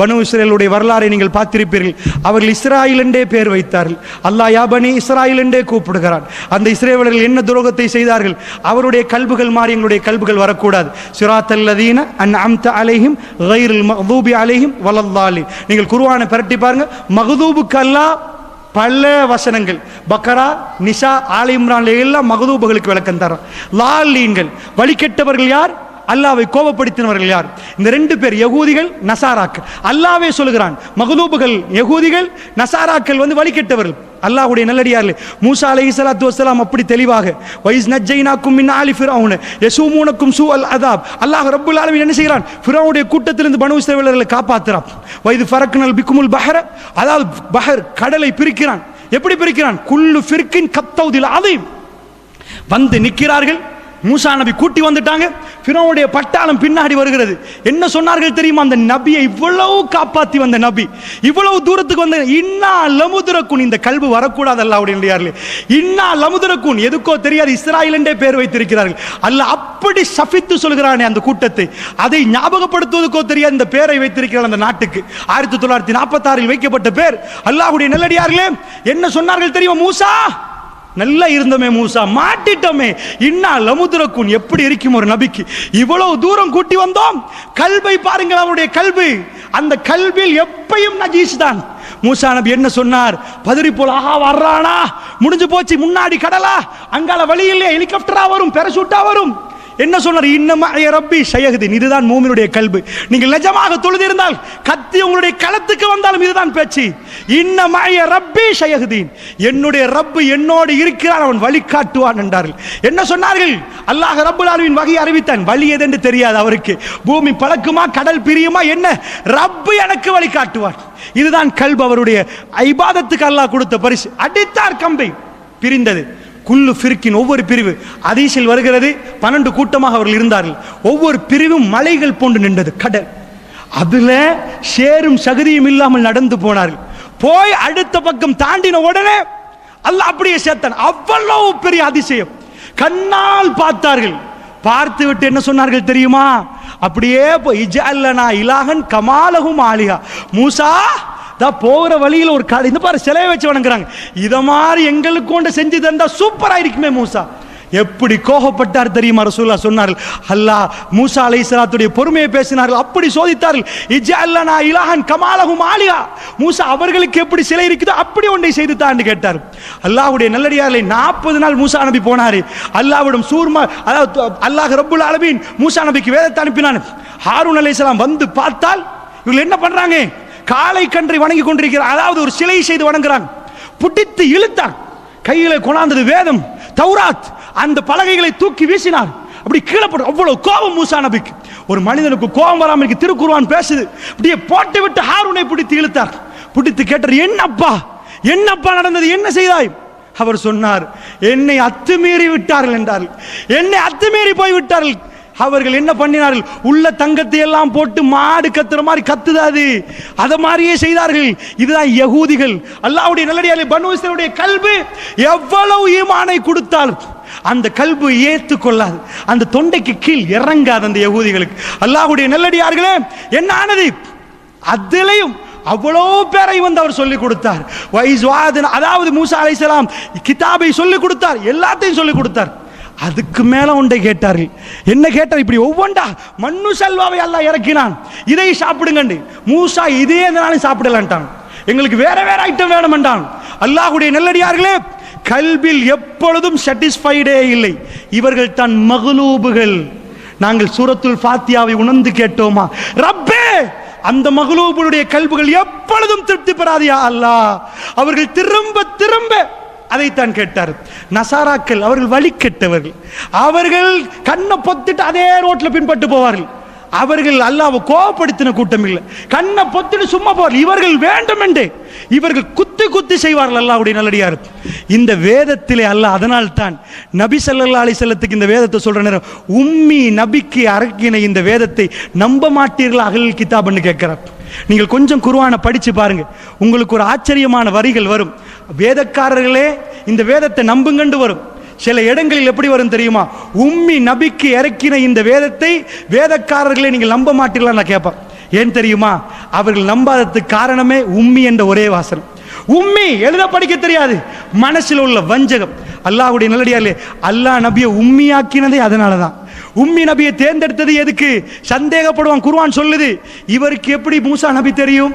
பனு இஸ்ரேலுடைய வரலாறை நீங்கள் பார்த்திருப்பீர்கள். அவர்கள் இஸ்ராயில் என்றே பேர் வைத்தார்கள். அல்லாஹ் யா பனி இஸ்ராயில் என்றே கூப்பிடுகிறான். அந்த இஸ்ரேலர்கள் என்ன துரோகத்தை செய்தார்கள்? அவருடைய கல்புகள் மாறி எங்களுடைய கல்புகள் வரக்கூடாது. சிராத்தல்லதீன அன்அம்த அலைஹிம் கைரில் மக்தூபி அலைஹிம் வலல்லாலின். நீங்கள் குர்ஆனை பிரட்டி பாருங்க. மக்தூபுக்கு அல்லாஹ் பல வசனங்கள், பக்கரா, நிசா, ஆல இம்ரான்ல எல்லாம் மக்தூபுகளுக்கு விளக்கம் தரான். லாலீன்கள் வழிகெட்டவர்கள் யார்? அல்லாவை கோபப்படுத்தினவர்கள் யார்? இந்த ரெண்டு பேர், யகூதிகள், நசாராக்கள். அல்லாவே சொல்லுகிறான் மக்தூபுகள் யகூதிகள், நசாராக்கள் வழிகெட்டவர்கள். அல்லாஹ்வுடைய நல்லடியார்களே, மூசா அலைஹிஸ்ஸலாத்து வஸ்ஸலாம் அப்படி தெளிவாக வைஸ் நஜ்ஜைனாக்கும் மின் ஆலி ஃபிரௌன யஸூமூனக்கும் சூஅல் அஸாப். அல்லாஹ் ரப்புல் ஆலமீன் என்ன செய்கிறான்? ஃபிரௌனுடைய கூட்டத்திலிருந்து பனு இஸ்ரவேலர்களை காப்பாற்றுறான். வைது ஃபரக்னல் பிக்குமுல் பஹர, அதாவது பஹர் கடலை பிரிக்கிறான். எப்படி பிரிக்கிறான்? குல்லு ஃபிர்கின் கத்தௌதில் அதீம். வந்து நிற்கிறார்கள். மூசா நபி கூட்டி வந்துட்டாங்க. ஃபிரௌனுடைய பட்டாளம் பின்னாடி வருகிறது. என்ன சொன்னார்கள் தெரியுமா? அந்த நபியை இவ்வளவு காப்பாத்தி வந்த நபி இவ்வளவு தூரத்துக்கு வந்த இன்னா லமுதுரக்குன், இந்த கல்பு வரக்கூடாது. அல்லாஹ்வுடைய இன்னா லமுதுரக்குன், எதுக்கோ தெரியாது இஸ்ராயில் என்றே பேர் வைத்திருக்கிறார்கள். அல்லாஹ் அப்படி சஃபித்து சொல்கிறானே அந்த கூட்டத்தை, அதை ஞாபகப்படுத்துவதற்கோ தெரியாது இந்த பேரை வைத்திருக்கிறார் அந்த நாட்டுக்கு. 1946 வைக்கப்பட்ட பேர். அல்லாஹ்வுடைய நல்லடியார்களே, என்ன சொன்னார்கள் தெரியுமா? மூசா நல்லா இருந்தோமே, மூசா மாட்டிட்டோமே, இன்னா லமுதுரக்குன். எப்படி இருக்கும் ஒரு நபிக்கு? இவ்வளவு தூரம் கூட்டி வந்தோம். கல்பை பாருங்கள், அவருடைய கல்பு. அந்த கல்பில் எப்பயும் நஜீஸ் தான். மூசா நபி என்ன சொன்னார்? பதறி போல, ஆஹா வர்றானா, முடிஞ்சு போச்சு, முன்னாடி கடலா, அங்கால வழி இல்லையா, ஹெலிகாப்டரா வரும், பேரசூட்டா வரும். என்ன சொன்னார்? இன்னமா ரப்பி ஷயஹ்தீன். இதுதான் மூமினுடைய கல்பு. நீங்கள் நிஜமாக தொழுதிருந்தால் கத்தி உங்களுடைய களத்துக்கு வந்தாலும் இதுதான் பேச்சு. இன்னமா ரப்பி ஷயஹ்தீன், என்னுடைய ரப்பு என்னோடு இருக்கிறான், அவன் வழி காட்டுவான் என்றார்கள். என்ன சொன்னார்கள்? அல்லாஹ் ரப்புல் ஆலமீன் வகை அறிவித்தான். வழி எதென்று தெரியாது அவருக்கு. பூமி பழக்குமா, கடல் பிரியுமா, என்ன? ரப்பு எனக்கு வழி காட்டுவான். இதுதான் கல்பு. அவருடைய இபாதத்துக்கு அல்லாஹ் கொடுத்த பரிசு. அடித்தார் கம்பை, பிரிந்தது. குல்லு ஃபிர்கின், ஒவ்வொரு பிரிவு. ஹதீஸில் வருகிறது 12 கூட்டமாக அவர்கள் இருந்தார்கள். ஒவ்வொரு பிரிவும் மலைகள் போன்று நின்றது, கடல். அதுல சேரும் சகதியும் இல்லாமல் நடந்து போனார்கள். போய் அடுத்த பக்கம் தாண்டின உடனே அல்லாஹ் அப்படியே சேர்த்தான். அவ்வளவு பெரிய அதிசயம். கண்ணால் பார்த்தார்கள். பார்த்து விட்டு என்ன சொன்னார்கள் தெரியுமா? அப்படியே போய் இஜஅல்லனா இலாஹன் கமாலஹும் ஆலிஹா. மூசா போகிற வழியில் ஒரு காடு, இந்த பாரு சிலையை வச்சு வணங்குறாங்க. இத மாதிரி எங்களுக்கு கொண்டு செஞ்சு தந்தா சூப்பரா இருக்குமே. மூசா எப்படி கோபப்பட்டார் தெரியுமா? ரசூலுல்லாஹ் சொன்னார்கள், அல்லாஹ் மூசா அலைஹிஸ்ஸலாத்துடைய பொறுமையை பேசினார்கள். அப்படி சோதித்தார்கள். இஜஅல்லனா இலாஹன் கமாலஹும் ஆலிஹா. மூசா அவர்களுக்கு எப்படி சிலை இருக்குதோ அப்படி ஒன்றை செய்து தான் கேட்டார். அல்லாஹ்வுடைய நல்லடியார்களை 40 நாள் மூசா நபி போனாரு. அல்லாஹ்விடம் சூர்மா, அதாவது அல்லாஹ் ரப்புல் ஆலமீன் மூசா நபிக்கு வேதத்தை அனுப்பினான். ஹாரூன் அலைஹிஸ்ஸலாம் வந்து பார்த்தால் இவங்க என்ன பண்றாங்க? காளை கன்றை வணங்கி கொண்டிருக்கிறார். அதாவது ஒரு சிலை செய்து வணங்குறாங்க. புட்டித்து இழுத்தான். கையில கொண்டாந்தது வேதம், தௌராத். அந்த பலகைகளை தூக்கி வீசினார். அப்படி கீழே போட்டு அவ்வளவு கோபம் மூசா நபிக்கு. ஒரு மனிதனுக்கு கோபம் வராமல் இருக்கு, திருக்குர்ஆன் பேசுது. அப்படியே போட்டு விட்டு ஹாரூனை பிடித்து இழுத்தார். பிடித்து கேட்டார், என்னப்பா என்னப்பா நடந்தது, என்ன செய்தாய்? அவர் சொன்னார், என்னை அத்துமீறி விட்டார்கள் என்றார்கள். என்னை அத்துமீறி போய் விட்டார்கள். அவர்கள் என்ன பண்ணினார்கள்? உள்ள தங்கத்தை எல்லாம் போட்டு மாடு கத்துற மாதிரி கத்துதாது, அத மாதிரியே செய்தார்கள். இதுதான் யகூதிகள். அல்லாஹ்வுடைய நல்லடியார்களே, பனு இஸ்ரவேலுடைய கல்பு எவ்வளவு ஈமானை கொடுத்தாலும் அந்த கல்பு ஏற்றுக்கொள்ளாது. அந்த தொண்டைக்கு கீழ் இறங்காது அந்த யகூதிகளுக்கு. அல்லாஹ்வுடைய நல்லடியார்களே, என்ன ஆனது? அதிலையும் அவ்வளோ பேரை அவர் சொல்லிக் கொடுத்தார். அதாவது மூசா அலைஹிஸ்ஸலாம் கிதாபை சொல்லிக் கொடுத்தார், எல்லாத்தையும் சொல்லிக் கொடுத்தார். அதுக்கு மேல ஒன்றை கேட்டார்கள். என்ன கேட்டார்? இப்படி ஒவ்வொன்றா மண்ணு சல்வாவை அல்லாஹ் இறக்கினான், இதை சாப்பிடுங்க. மூசா இதே எதனாலும் சாப்பிடலான்ட்டான். எங்களுக்கு வேற வேற ஐட்டம் வேணும் என்றான். அல்லாஹ்வுடைய நல்லடியார்களே, கல்பில் எப்பொழுதும் சாட்டிஸ்ஃபைடே இல்லை. இவர்கள் தான் மக்லூபுகள். நாங்கள் சூரத்துல் ஃபாத்தியாவை உணர்ந்து கேட்டோமா? ரப்பே, அந்த மக்லூபுடைய கல்புகள் எப்பொழுதும் திருப்தி பெறாதியா அல்லாஹ். அவர்கள் திரும்ப திரும்ப அதைத்தான் கேட்டார். நசாராக்கள் அவர்கள் வழி கெட்டவர்கள். அவர்கள் கண்ணை பொத்திட்டு அதே ரோட்ல பின்பட்டு போவார்கள். அவர்கள் அல்லாஹ்வை கோபப்படுத்தின கூட்டம் இல்லை. கண்ணை பொத்திட்டு சும்மா போவார்கள். இவர்கள் வேண்டும் என்று இவர்கள் குத்தி குத்தி செய்வார்கள். அல்லாஹ்வுடைய நல்லடியார். இந்த வேதத்திலே அல்லாஹ் அதனால் தான் நபி ஸல்லல்லாஹு அலைஹி வஸல்லத்துக்கு இந்த வேதத்தை சொல்ற நேரம், உம்மி நபிக்கு அரக்கின இந்த வேதத்தை நம்ப மாட்டீர்களா அஹ்லுல் கிதாப்னு கேட்கிறார். நீங்கள் கொஞ்சம் குர்ஆனை படிச்சு பாருங்க, உங்களுக்கு ஒரு ஆச்சரியமான வரிகள் வரும். வேதக்காரர்களே இந்த வேதத்தை நம்புங்கண்டு வரும். சில இடங்களில் எப்படி வரும் தெரியுமா? உம்மி நபிக்கு இறக்கின இந்த வேதத்தை வேதக்காரர்களே நீங்கள் நம்ப மாட்டீர்களா நான் கேட்பேன். ஏன் தெரியுமா? அவர்கள் நம்பாததுக்கு காரணமே உம்மி என்ற ஒரே வாசனம். உம்மி, எழுத படிக்க தெரியாது, மனசில் உள்ள வஞ்சகம். அல்லாஹ்வுடைய நல்லடியார்களே, அல்லாஹ் நபியை உம்மியாக்கினதே அதனாலதான். உம்மி நபியை தேர்ந்தெடுத்தது எதுக்கு? சந்தேகப்படுவான். குர்ஆன் சொல்லுது, இவருக்கு எப்படி மூசா நபி தெரியும்,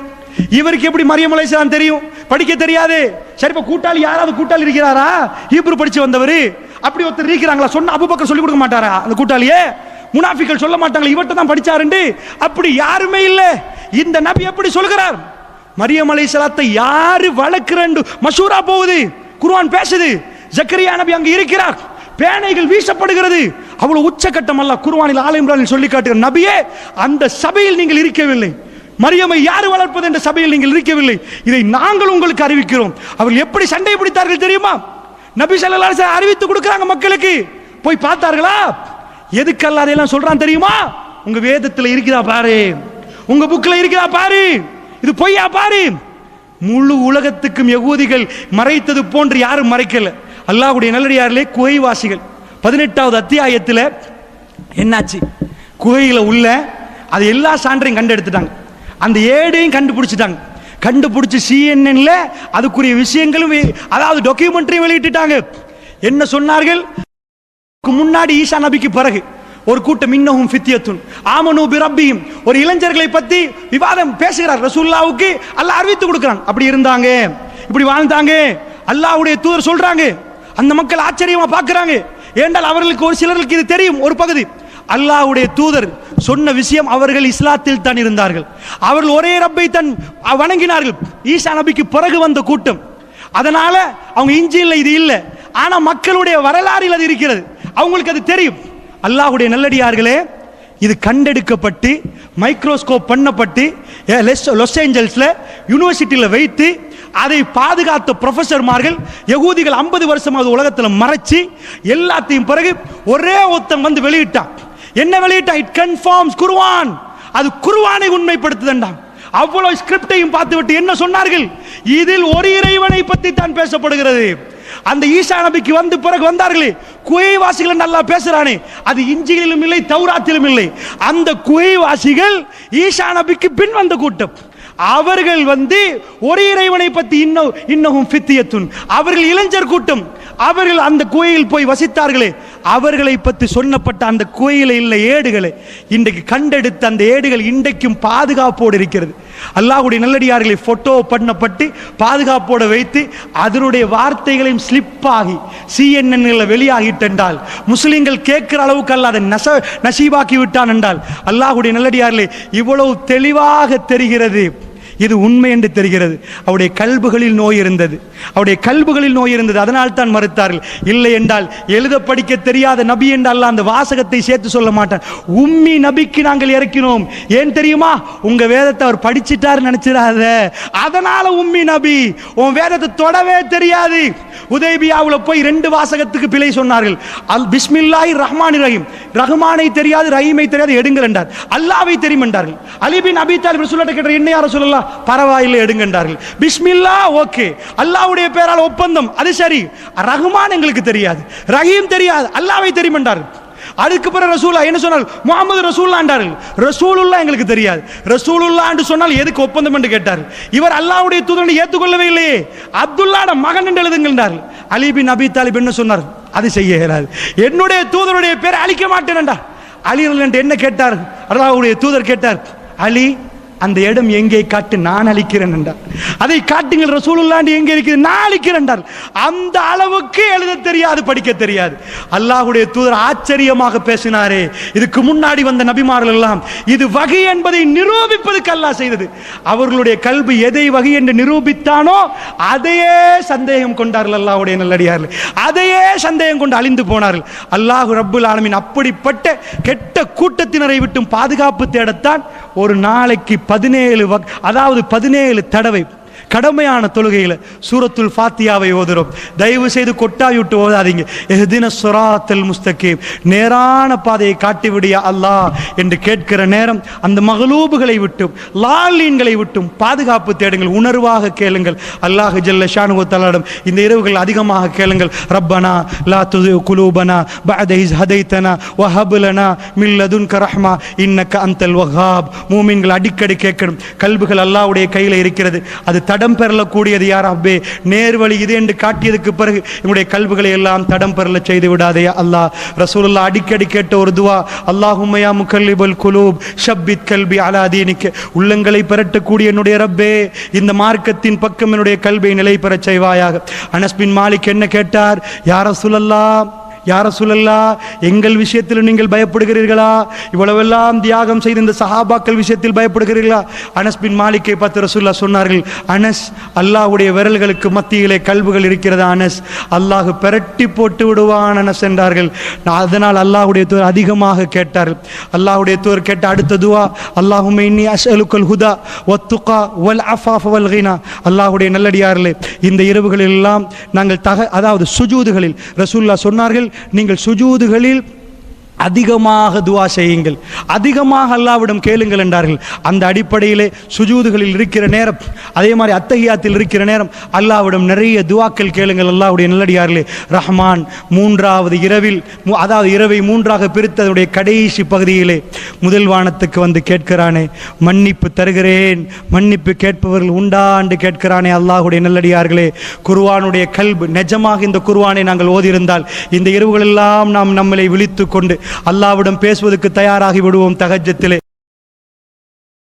இவருக்கு எப்படி மரியம் அலைஹிஸ்ஸலாம் தெரியும், படிக்க தெரியாது. சரி, இப்ப கூட்டாளி யாராவது கூட்டாளி இருக்கிறாரா ஹீப்ரு படிச்சு வந்தவர்? அப்படி ஒருத்தர் இருக்கிறாங்களா? சொன்ன அபூபக்கர் சொல்லி கொடுக்க மாட்டாரா அந்த கூட்டாளியே? முனாஃபிக்கள் சொல்ல மாட்டாங்களா இவர்ட்ட தான் படிச்சாருன்னு? அப்படி யாருமே இல்லை. இந்த நபி எப்படி சொல்கிறார்? மரியம் அலைஹிஸ்ஸலாத்தை யாரு வளர்க்கிறண்டு மஷூரா போகுது, குர்ஆன் பேசுது. ஜக்கரியா நபி அங்க இருக்கிறார், பேனைகள் வீசப்படுகிறது. அவ்வளவு உச்சகட்டம் அல்ல குர்ஆனில் ஆல இம்ரானில் சொல்லி காட்டுகிற நபியே, அந்த சபையில் நீங்கள் இருக்கவில்லை. மரியமை யாரு வளர்ப்பது என்ற சபையில் நீங்கள் இருக்கவில்லை. இதை நாங்கள் உங்களுக்கு அறிவிக்கிறோம். அவர்கள் எப்படி சண்டை பிடித்தார்கள் தெரியுமா? நபி ஸல்லல்லாஹு அலைஹி வஸல்லம் அறிவித்து கொடுக்குறாங்க மக்களுக்கு. போய் பார்த்தார்களா? எதுக்கு அல்லாஹ் அதெல்லாம் சொல்றான் தெரியுமா? உங்க வேதத்துல இருக்கிறா பாரு, உங்க புக்ல இருக்கிறா பாரு, இது பொய்யா பாரு. முழு உலகத்துக்கும் யகூதிகள் மறைத்தது போன்று யாரும் மறைக்கல. அல்லாஹ்வுடைய நல்லடியார்களே, குகைவாசிகள் 18வது அத்தியாயத்தில் என்னாச்சு? குகையில உள்ள அது எல்லா சான்றையும் கண்டெடுத்துட்டாங்க, அந்த ஏடையும் கண்டுபிடிச்சிட்டாங்க. கண்டுபிடிச்சு CNN அதுக்குரிய விஷயங்களும், அதாவது டாக்குமெண்ட்ரியும் வெளியிட்டுட்டாங்க. என்ன சொன்னார்கள்? முன்னாடி ஈசா நபிக்கு பிறகு ஒரு கூட்டம் இன்னஹும் ஃபித்யத்துன் ஆமனு பிரப்பிஹிம், ஒரு இளைஞர்களை பத்தி விவாதம் பேசுகிறார். ரசூலுல்லாஹ்வுக்கு அல்லாஹ் அறிவித்து கொடுக்கிறான். அப்படி இருந்தாங்க, இப்படி வாழ்ந்தாங்க. அல்லாஹ்வுடைய தூதர் சொல்றாங்க. அந்த மக்கள் ஆச்சரியமா பார்க்கறாங்க. ஏண்டால் அவர்களுக்கு ஒரு சிலருக்கு இது தெரியும். ஒரு பகுதி அல்லாஹ்வுடைய தூதர் சொன்ன விஷயம், அவர்கள் இஸ்லாத்தில் தான் இருந்தார்கள், அவர்கள் ஒரே ரப்பை தான் வணங்கினார்கள். ஈசா நபிக்கு பிறகு வந்த கூட்டம், அதனால அவங்க இஞ்சியில் இது இல்லை, ஆனா மக்களுடைய வரலாறில் அது இருக்கிறது, அவங்களுக்கு அது தெரியும். அல்லாஹ்வுடைய நல்லடியார்களே, இது கண்டெடுக்கப்பட்டு மைக்ரோஸ்கோப் பண்ணப்பட்டு லாஸ் ஏஞ்சல்ஸ்ல யூனிவர்சிட்டியில் வைத்து அதை பாதுகாத்த ப்ரொஃபசர்மார்கள் யகூதிகள் 50 வருஷமாவது உலகத்தில் மறைச்சு எல்லாத்தையும் பிறகு ஒரே ஒருத்தன் வந்து வெளியிட்டான். என்ன வெளியிட்டான்? இட் கன்ஃபார்ம்ஸ் குர்ஆன், அது குர்ஆனை உண்மைப்படுத்துதண்டாம். அவ்வளவு ஸ்கிரிப்டையும் பார்த்து விட்டு என்ன சொன்னார்கள்? இதில் ஒரு இறைவனை பற்றி தான் பேசப்படுகிறது. அந்த ஈசா நபிக்கு வந்து பிறகு வந்தார்களே குகைவாசிகள் நல்லா பேசுறானே, அது இஞ்சியிலும் இல்லை தௌராத்திலும் இல்லை. அந்த குகைவாசிகள் ஈசா நபிக்கு பின் வந்த கூட்டம். அவர்கள் வந்து ஒரு இறைவனை பற்றி இன்னஹும் ஃபித்யத்துன், அவர்கள் இளைஞர் கூட்டம். அவர்கள் அந்த குகையில் போய் வசித்தார்களே, அவர்களை பற்றி சொன்னப்பட்ட அந்த குகையில் இல்லை ஏடுகளை இன்றைக்கு கண்டெடுத்த அந்த ஏடுகள் இன்றைக்கும் பாதுகாப்போடு இருக்கிறது. அல்லாஹ்வுடைய நல்லடியார்களை போட்டோ பண்ணப்பட்டு பாதுகாப்போடு வைத்து அதனுடைய வார்த்தைகளையும் ஸ்லிப் ஆகி CNN வெளியாகிட்டென்றால் முஸ்லிம்கள் கேட்கிற அளவுக்கு அல்லாத நசீபாக்கி விட்டான் என்றால் அல்லாஹ்வுடைய நல்லடியார்களே, இவ்வளவு தெளிவாக தெரிகிறது, இது உண்மை என்று தெரிகிறது. அவருடைய கல்புகளில் நோய் இருந்தது, அவருடைய கல்புகளில் நோய் இருந்தது, அதனால் தான் மறுத்தார்கள். இல்லை என்றால் எழுத படிக்க தெரியாத நபி என்றால் அந்த வாசகத்தை சேர்த்து சொல்ல மாட்டான். உம்மி நபிக்கு நாங்கள் இறக்கினோம். ஏன் தெரியுமா? உங்க வேதத்தை அவர் படிச்சிட்டாரு நினைச்சிடாத, அதனால உம்மி நபி. உன் வேதத்தை தொடவே தெரியாது. உதைபியாவில் போய் 2 வாசகத்துக்கு பிழை சொன்னார்கள். அல் பிஸ்மில்லாஹிர் ரஹ்மானிர் ரஹீம், ரஹ்மானை தெரியாது ரஹீமை தெரியாது, எடுங்கள் என்றார். அல்லாஹ்வை தெரியும் என்றார்கள். அலி பின் அபி தாலிப் ரசூலுல்லாஹ் கேட்ட என்ன யார சொல்லலாம், பரவாயில்லை எடுங்க என்றார்கள். பிஸ்மில்லா ஓகே, அல்லாஹ்வுடைய பெயரால் ஒப்பந்தம், அது சரி. ரஹ்மான் எங்களுக்கு தெரியாது, ரஹீம் தெரியாது, அல்லாஹ்வை தெரியும் என்றார்கள். அதுக்கு பிறகு ரசூலா என்ன சொன்னால் முஹம்மது ரசூலுல்லாஹ் என்றார்கள். ரசூலுல்லாஹ் எங்களுக்கு தெரியாது. ரசூலுல்லாஹ் என்று சொன்னால் எதுக்கு ஒப்பந்தம் என்று கேட்டார்கள். இவர் அல்லாஹ்வுடைய தூதரை ஏற்றுக்கொள்ளவே இல்லையே, அப்துல்லாஹ்வுடைய மகன் என்று எழுதுங்கள் என்றார்கள். அலி பின் அபி தாலிப் என்ன சொன்னார்? அது செய்ய இயலாது, என்னுடைய தூதருடைய பேரை அழிக்க மாட்டேன் என்றார். அலி என்ன கேட்டார்? அல்லாஹ்வுடைய தூதர் கேட்டார், அலி அந்த இடம் எங்கே காட்டு, நான் அழிக்கிறேன் என்றார். அதை காட்டுங்கள் ரசூலுல்லாஹ் எங்கே இருக்குது, நான் அழிக்கிறேன் என்றார். அந்த அளவுக்கு எழுத தெரியாது, படிக்க தெரியாது. அல்லாஹ்வுடைய தூதர் ஆச்சரியமாக பேசினாரே. இதுக்கு முன்னாடி வந்த நபிமார்கள் எல்லாம் இது வகை என்பதை நிரூபிப்பதற்கு அல்லாஹ் செய்தது. அவர்களுடைய கல்வி எதை வகை என்று நிரூபித்தானோ அதையே சந்தேகம் கொண்டார்கள். அல்லாஹ்வுடைய நல்லடியார்கள் அதையே சந்தேகம் கொண்டு அழிந்து போனார்கள். அல்லாஹ் ரப்புல் ஆலமீன் அப்படிப்பட்ட கெட்ட கூட்டத்தினரை விட்டும் பாதுகாப்பு தேடத்தான் ஒரு நாளைக்கு 17 தடவை கடமையான தொழுகையில் சூரத்துல் ஃபாத்தியாவை ஓதுறோம். தயவு செய்து கொட்டாயுட்டு ஓதாதீங்க. இஹ்தின ஸிராத்தல் முஸ்தகீம், நேரான பாதையை காட்டிவிடியா அல்லாஹ் என்று கேட்கிற நேரம் அந்த மகளூபுகளை விட்டும் லாலீன்களை விட்டும் பாதுகாப்பு தேடுங்கள். உணர்வாக கேளுங்கள். அல்லாஹ் ஜல்ல ஷானுஹு தஆலாவிடம் இந்த இரவுகள் அதிகமாக கேளுங்கள். ரப்பனா லா துஸிக் குலூபனா பஅத இஸ் ஹதைதனா வஹப் லனா மின் லதுன்க ரஹ்மா இன்னக அன்தல் வஹ்ஹாப். மூமின்கள் அடிக்கடி கேட்கணும். கல்புகள் அல்லாஹ்வுடைய கையில் இருக்கிறது. அது தடம் பெறலக்கூடியது. யா ரப்பே, நேர்வழி இது என்று காட்டியதுக்கு பிறகு என்னுடைய கல்புகளை எல்லாம் தடம் பெறல செய்து விடாதே அல்லாஹ். ரசூலுல்லாஹ் அடிக்கடி கேட்ட ஒரு துவா, அல்லாஹும்ம யா முகல்லிபுல் குலூப் ஷப்பித் கல்பி அலா தீனிக். உள்ளங்களை பெறட்டக்கூடிய என்னுடைய ரப்பே, இந்த மார்க்கத்தின் பக்கம் என்னுடைய கல்பை நிலை பெறச் செய்வாயாக. அனஸ் பின் மாலிக் என்ன கேட்டார்? யா ரசூலல்லாஹ், யா ரசூலல்லாஹ், எங்கள் விஷயத்தில் நீங்கள் பயப்படுகிறீர்களா? இவ்வளவெல்லாம் தியாகம் செய்த இந்த சஹாபாக்கள் விஷயத்தில் பயப்படுகிறீர்களா? அனஸ் பின் மாலிக்கை பார்த்து ரசூலுல்லாஹ் சொன்னார்கள், அனஸ், அல்லாஹ்வுடைய விரல்களுக்கு மத்தியிலே கல்புகள் இருக்கிறதா அனஸ், அல்லாஹ் பெரட்டி போட்டு விடுவான் அனஸ் என்றார்கள். அதனால் அல்லாஹ்வுடைய தூதர் அதிகமாக கேட்டார்கள். அல்லாஹ்வுடைய தூதர் கேட்ட அடுத்த துவா, அல்லாஹும்ம இன்னி அஸ்அலுக்கல் ஹுதா வத்துகா வல் அஃபாஃப வல் கினா. அல்லாஹ்வுடைய நல்லடியார்களே, இந்த இரவுகளில் எல்லாம் நாங்கள் அதாவது சுஜூதுகளில் ரசூலுல்லாஹ் சொன்னார்கள், நீங்கள் சுஜூதுகளில் அதிகமாக துவா செய்யுங்கள், அதிகமாக அல்லாஹ்விடம் கேளுங்கள் என்றார்கள். அந்த அடிப்படையிலே சுஜூதுகளில் இருக்கிற நேரம், அதே மாதிரி அத்தஹியாத்தில் இருக்கிற நேரம் அல்லாஹ்விடம் நிறைய துவாக்கள் கேளுங்கள். அல்லாஹ்வுடைய நல்லடியார்களே, ரஹ்மான் மூன்றாவது இரவில், அதாவது இரவை மூன்றாக பிரித்ததுடைய கடைசி பகுதியிலே முதல் வானத்துக்கு வந்து கேட்கிறானே, மன்னிப்பு தருகிறேன், மன்னிப்பு கேட்பவர்கள் உண்டா என்று கேட்கிறானே. அல்லாஹ்வுடைய நல்லடியார்களே, குர்ஆனுடைய கல்பு நிஜமாக இந்த குர்ஆனை நாங்கள் ஓதியிருந்தால் இந்த இரவுகளெல்லாம் நாம் நம்மளை விழித்து கொண்டு அல்லாஹ்விடம் பேசுவதற்கு தயாராகி விடுவோம். தஹஜ்ஜத்திலே